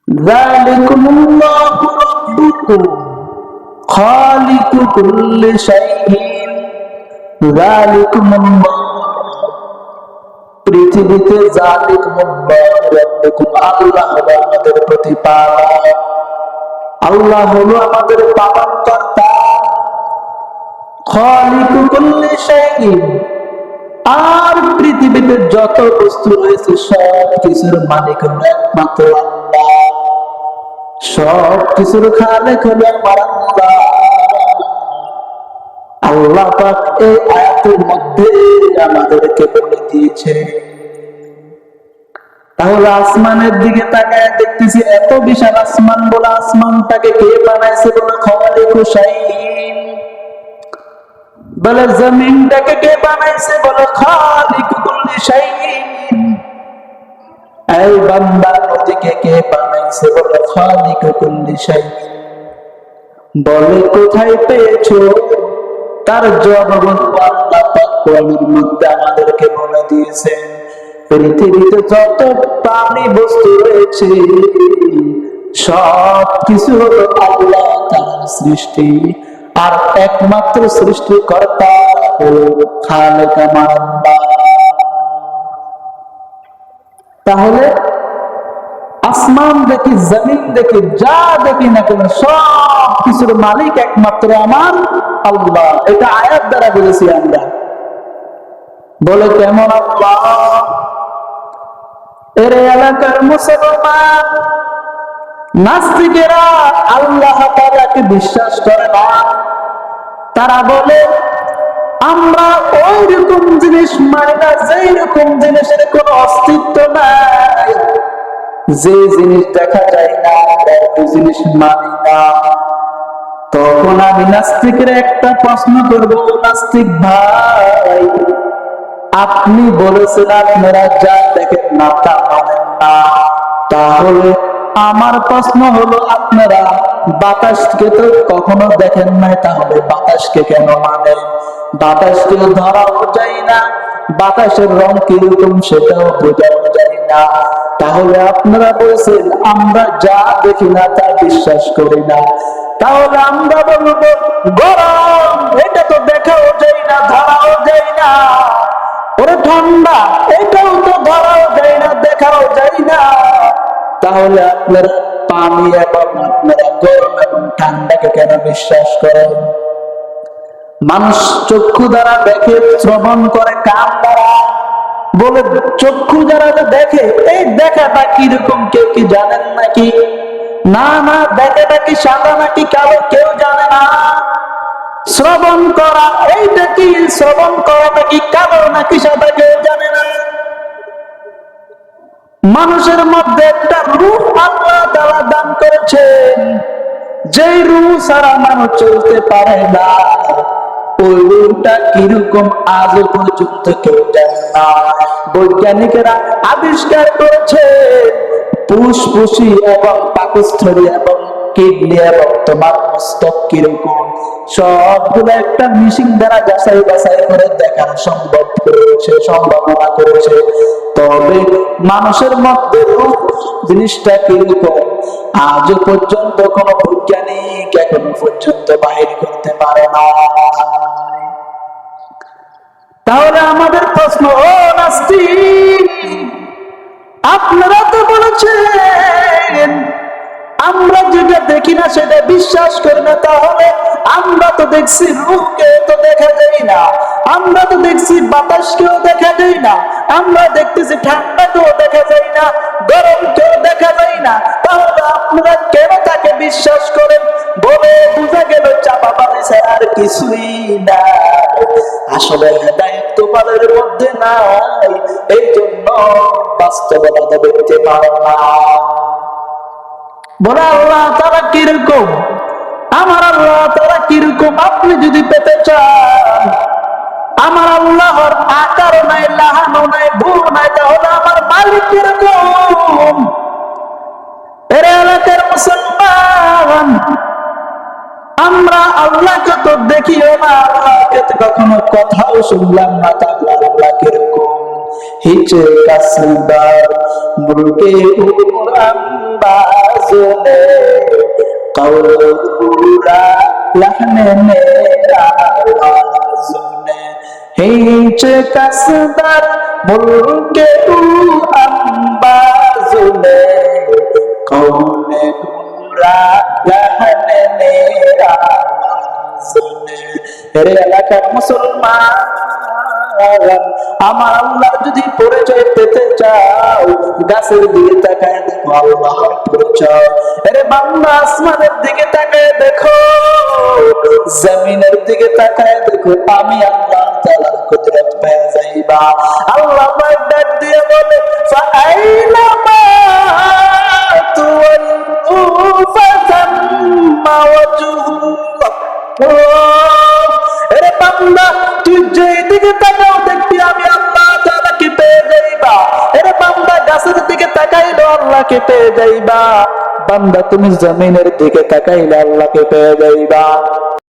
যালিকুমুল্লাহু রাব্বুকুম খালিকু কুল্লি শাইইন। যালিকুমুল্লাহ, পৃথিবীতে যালিকুমুল্লাহু রাব্বুকুম, আল্লাহ হলো আমাদের প্রতিপালক, আল্লাহ হলো আমাদের পালনকর্তা। খালিকু কুল্লি শাইইন, আর পৃথিবীতে যত বস্তু রয়েছে সব কিছুর মালিক হলো একমাত্র আল্লাহ, সব কিছুর খালেক হলো আমার আল্লাহ। আল্লাহ পাক এই আয়াতের মধ্যে আমাদেরকে বলে দিয়েছে। তাহলে আসমানের দিকে তাকায় দেখতেছি এত বিশাল আসমান, বলে আসমানটাকে কে বানাইছে? বলে খালিকু শাইইন। বলে জমিনটাকে কে বানাইছে? বলে খালিকু কুল্লি শাইইন। এই বান্দা, নদীকে কে বানাইছে? বলে খালিকু কুল্লি শাইইন। বলে কোথায় পেয়েছো? তার জবাব আল্লাহ পাক কোরআনের মধ্যে আমাদেরকে বলে দিয়েছেন, পৃথিবীতে যত প্রাণী বস্তু রয়েছে সব কিছু হলো আল্লাহ তাআলার সৃষ্টি, আর একমাত্র সৃষ্টিকর্তা হলো খালেক আমার আল্লাহ। তাহলে আসমান দেখি, জমিন দেখি, যা দেখি না কেন সব কিছুর মালিক একমাত্র আমার আল্লাহ। এটা আয়াত দ্বারা বলেছি আমরা। বলে কেমন আল্লাহ? এর এলাকার মুসলমান নাস্তিকেরা আল্লাহ তাআলাকে বিশ্বাস করে না। তারা বলে আমরা ওই রকম জিনিস মানি না যেই রকম জিনিসের কোনো অস্তিত্ব নাই, যে জিনিস দেখা যায় না ওই জিনিস মানি না। তখন আমি নাস্তিকের একটা প্রশ্ন করব, নাস্তিক ভাই, আপনি বলেছেন আপনারা যা দেখেন না তা মানেন না, তাহলে আমার প্রশ্ন হলো আপনারা বাতাসকে তো কখনো দেখেন নাই, তাহলে বাতাসকে কেন মানেন? বাতাসকে ধরাও যায় না, বাতাসের রং কিরকম সেটাও বোঝাও যায় না, তাহলে আপনারা বলছেন আমরা যা দেখি না তা বিশ্বাস করি না। তাহলে আমরা বলবো গরম, এটা তো দেখাও যায় না ধরাও যায় না। ওরে ঠান্ডা, এটাও তো ধরাও যায় না দেখাও যায় না। তাহলে আপনারা পানি এবং আপনারা গরম এবং ঠান্ডাকে কেন বিশ্বাস করেন? মানুষ চক্ষু দ্বারা দেখে, শ্রবণ করে কান দ্বারা। বলে চক্ষু দ্বারা দেখে, এই দেখাটা কিরকম কেউ কি জানেন নাকি? না না, দেখাটা কি সাদা নাকি কালো কেউ জানে না। শ্রবণ করা, এইটা কি শ্রবণ করা নাকি কালো নাকি সাদা কেউ জানে না। মানুষের মধ্যে একটা রূহ আল্লাহ তাআলা দান করেছেন, যেই রূহ ছাড়া মানুষ চলতে পারে না। ওই রূহটা কিরকম আজ পর্যন্ত কেউ জানে না। বৈজ্ঞানিকেরা আবিষ্কার করেছে ফুসফুসি এবং পাকস্থলী এবং কিডনি এবং তোমার মস্তক কিরকম, সবগুলো একটা মেশিন দ্বারা যাচাই বাছাই করে দেখার সম্ভাবনা করেছে। তবে মানুষের মধ্যে রূহ জিনিসটা কিরকম আজ পর্যন্ত কোন বৈজ্ঞানিক এখনো পর্যন্ত বাহির করতে পারে না। তাহলে আমাদের প্রশ্ন, ও নাস্তিক, আপনারা তো বলেছেন আমরা যেটা দেখি না সেটা বিশ্বাস করি না, তাহলে আমরা তো দেখছি রূহকে তো দেখা যায় না, আমরা তো দেখছি বাতাসকেও দেখা যায় না, আমরা দেখতেছি ঠান্ডাকেও দেখা যায় না, গরমকেও দেখা যায় না, তাহলে আপনারা কেন তাকে বিশ্বাস করেন? বলে বুঝা গেল চাপা বাড়িছে আর কিছুই না। আসলে হেদায়েত তোমাদের মধ্যে নাই, এই জন্য বাস্তবতা দেখতে পারো না। বলে আল্লাহ তাআলা কিরকম? আমার আল্লাহ তাআলা কিরকম আপনি যদি পেতে চান, আমার আল্লাহর আকারও নাই, লাহানো নাই, ভুল নাই, তাহলে আমার মালিক কিরকম? এর এলাকার মুসলমান, আমরা আল্লাহকে তো দেখিও না, আল্লাহকে তো কখনো কথাও শুনলাম না, তাহলে আল্লাহ কিরকম? হিচে কাসদার মুলকে উরান্দাজ सुने कौल पूरा लहने मेरा सुने हिच कसदर मुल्के ऊ अंबाजुने कौने पूरा लहने मेरा सुने मेरे এলাকার মুসলমান আমার আল্লাহর যদি পরিচয় পেতে চাও গাছের দিকে তাকায় দেখো আল্লাহর পরিচয় আরে বান্দা আসমানের দিকে তাকায় দেখো জমিনের দিকে তাকায় দেখো আমি আল্লাহ তাআলার কুদরত পেয়ে যাইবা আল্লাহ পাক ডাক দিয়ে বলে ফাআইনা মা তুওয়াল্লু ফাতাম্মা ওয়াজহুল্লাহ আরে বান্দা তুই যেই দিকে তাকাও দেখবি আমি আল্লাহ তাআলাকে পেয়ে যাইবা আরে বান্দা গাছের দিকে তাকাইলে আল্লাহকে পেয়ে যাইবা বান্দা তুমি জমিনের দিকে তাকাইলে আল্লাহকে পেয়ে যাইবা